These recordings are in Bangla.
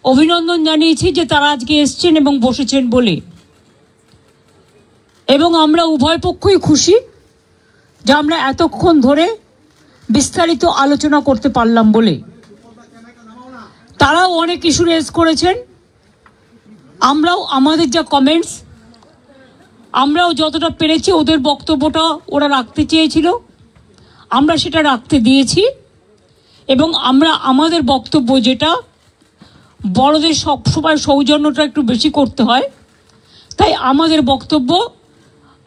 অভিনন্দন জানিয়েছি যে তারা আজকে এসছেন এবং বসেছেন বলে, এবং আমরা উভয় পক্ষই খুশি যে আমরা এতক্ষণ ধরে বিস্তারিত আলোচনা করতে পারলাম বলে। তারাও অনেক ইস্যু রেজ করেছেন, আমরাও আমাদের যা কমেন্টস আমরাও যতটা পেরেছি, ওদের বক্তব্যটা ওরা রাখতে চেয়েছিল আমরা সেটা রাখতে দিয়েছি, এবং আমরা আমাদের বক্তব্য যেটা বড়দের সবসময় সৌজন্যটা একটু বেশি করতে হয়, তাই আমাদের বক্তব্য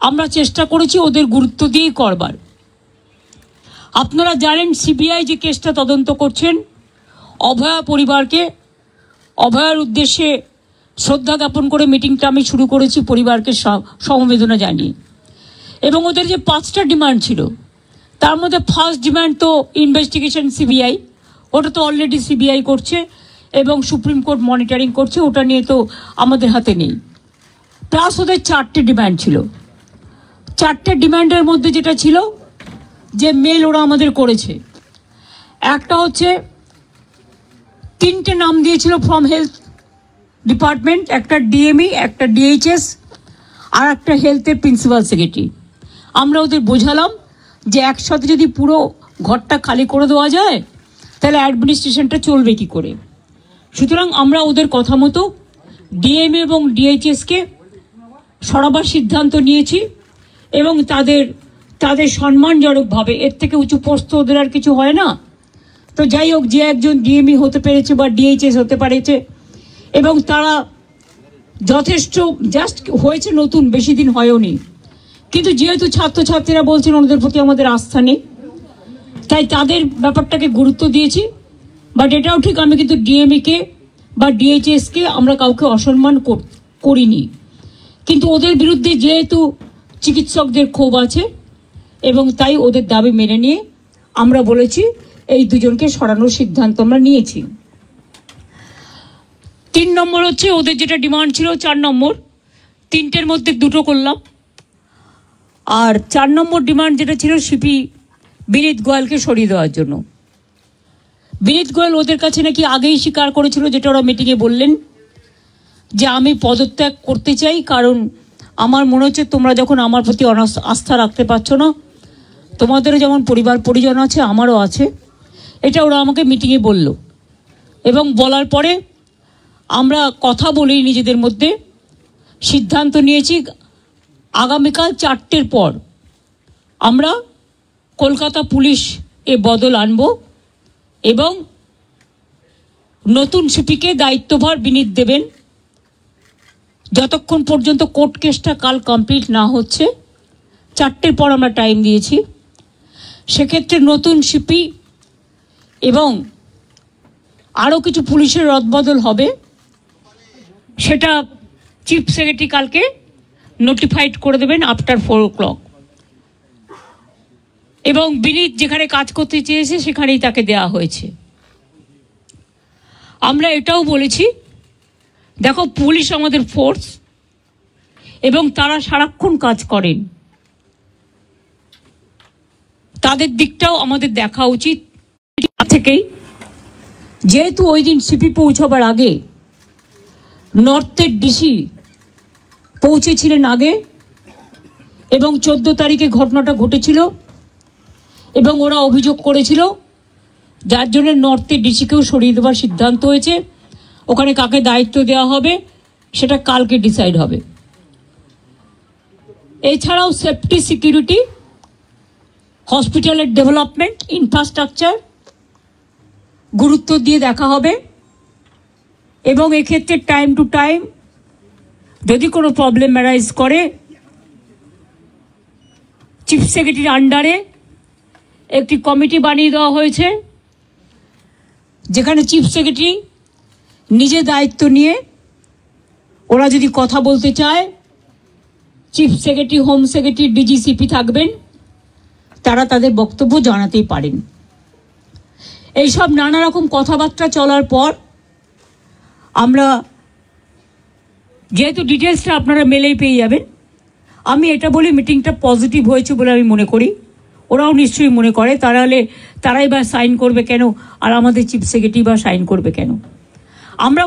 আমরা চেষ্টা করেছি ওদের গুরুত্ব দিয়েই করবার। আপনারা জানেন সিবিআই যে কেসটা তদন্ত করছেন, অভয়া পরিবারকে অভয়ার উদ্দেশ্যে শ্রদ্ধা জ্ঞাপন করে মিটিংটা আমি শুরু করেছি পরিবারকে সমবেদনা জানিয়ে। এবং ওদের যে 5টা ডিমান্ড ছিল তার মধ্যে ফার্স্ট ডিমান্ড তো ইনভেস্টিগেশন সিবিআই, ওটা তো অলরেডি সিবিআই করছে এবং সুপ্রিম কোর্ট মনিটরিং করছে, ওটা নিয়ে তো আমাদের হাতে নেই। প্লাস ওদের 4টে ডিমান্ড ছিল। 4টে ডিমান্ডের মধ্যে যেটা ছিল যে মেল ওরা আমাদের করেছে, একটা হচ্ছে 3টে নাম দিয়েছিল ফ্রম হেলথ ডিপার্টমেন্ট, একটা ডিএমই, একটা ডিএইচএস আর একটা হেলথের প্রিন্সিপাল সেক্রেটারি। আমরা ওদের বোঝালাম যে একসাথে যদি পুরো ঘরটা খালি করে দেওয়া যায় তাহলে অ্যাডমিনিস্ট্রেশনটা চলবে কি করে। সুতরাং আমরা ওদের কথা মতো ডিএমএ এবং ডিএইচএসকে সরাবার সিদ্ধান্ত নিয়েছি, এবং তাদের সম্মানজনকভাবে, এর থেকে উঁচু পোস্ট ওদের আর কিছু হয় না, তো যাই হোক যে একজন ডিএমই হতে পেরেছে বা ডিএইচএস হতে পেরেছে, এবং তারা যথেষ্ট জাস্ট হয়েছে, নতুন বেশি দিন হয়ওনি, কিন্তু যেহেতু ছাত্রছাত্রীরা বলছেন ওদের প্রতি আমাদের আস্থা নেই, তাই তাদের ব্যাপারটাকে গুরুত্ব দিয়েছি। বাট এটাও ঠিক, আমি কিন্তু ডিএমইকে বা ডিএইচএসকে আমরা কাউকে অসম্মান করিনি, কিন্তু ওদের বিরুদ্ধে যেহেতু চিকিৎসকদের ক্ষোভ আছে এবং তাই ওদের দাবি মেনে নিয়ে আমরা বলেছি এই দুজনকে সরানোর সিদ্ধান্ত আমরা নিয়েছি। 3 নম্বর হচ্ছে ওদের যেটা ডিমান্ড ছিল 4 নম্বর, 3টের মধ্যে 2টো করলাম। আর 4 নম্বর ডিমান্ড যেটা ছিল সিপি বিনীত গোয়েলকে সরিয়ে দেওয়ার জন্য। বিনীত গোয়েল ওদের কাছে নাকি আগেই স্বীকার করেছিল, যেটা ওরা মিটিংয়ে বললেন, যে আমি পদত্যাগ করতে চাই, কারণ আমার মনে হচ্ছে তোমরা যখন আমার প্রতি আস্থা রাখতে পারছো না, তোমাদেরও যেমন পরিবার পরিজন আছে আমারও আছে, এটা ওরা আমাকে মিটিংয়ে বলল। এবং বলার পরে আমরা কথা বলেই নিজেদের মধ্যে সিদ্ধান্ত নিয়েছি আগামীকাল 4টের পর আমরা কলকাতা পুলিশ এ বদল আনব, এবং নতুন সিপিকে দায়িত্বভার বিনীত দেবেন যতক্ষণ পর্যন্ত কোর্ট কেসটা কাল কমপ্লিট না হচ্ছে। 4টের পর আমরা টাইম দিয়েছি। সেক্ষেত্রে নতুন সিপি এবং আরও কিছু পুলিশের রদবদল হবে, সেটা চিফ সেক্রেটারি কালকে নোটিফাইড করে দেবেন আফটার 4 o'clock, এবং বিনীত যেখানে কাজ করতে চেয়েছে সেখানেই তাকে দেওয়া হয়েছে। আমরা এটাও বলেছি, দেখো পুলিশ আমাদের ফোর্স এবং তারা সারাক্ষণ কাজ করেন, তাদের দিকটাও আমাদের দেখা উচিত থেকেই। যেহেতু ওই দিন সিপি পৌঁছাবার আগে নর্থের ডিসি পৌঁছেছিলেন আগে, এবং 14 তারিখে ঘটনাটা ঘটেছিল, এবং ওরা অভিযোগ করেছিল, যার জন্য নর্থের ডিসিকেও সরিয়ে দেওয়ার সিদ্ধান্ত হয়েছে। ওখানে কাকে দায়িত্ব দেওয়া হবে সেটা কালকে ডিসাইড হবে। এছাড়াও সেফটি, সিকিউরিটি, হসপিটালের ডেভেলপমেন্ট, ইনফ্রাস্ট্রাকচার গুরুত্ব দিয়ে দেখা হবে, এবং এক্ষেত্রে টাইম টু টাইম যদি কোনো প্রবলেম অ্যারাইজ করে চিফ সেক্রেটারির আন্ডারে একটি কমিটি বানিয়ে দেওয়া হয়েছে, যেখানে চিফ সেক্রেটারি নিজে দায়িত্ব নিয়ে ওরা যদি কথা বলতে চায়, chief secretary, home secretary, DG CP থাকবেন, তারা তাদের বক্তব্য জানাতেই পারেন। এইসব নানা রকম কথাবার্তা চলার পর আমরা, যেহেতু ডিটেলসটা আপনারা মেলেই পেয়ে যাবেন, আমি এটা বলি মিটিংটা পজিটিভ হয়েছে বলে আমি মনে করি, ওরাও নিশ্চয়ই মনে করে, তারাই বা সাইন করবে কেন, আর আমাদের চিফ সেক্রেটারি বা সাইন করবে কেন। আমরা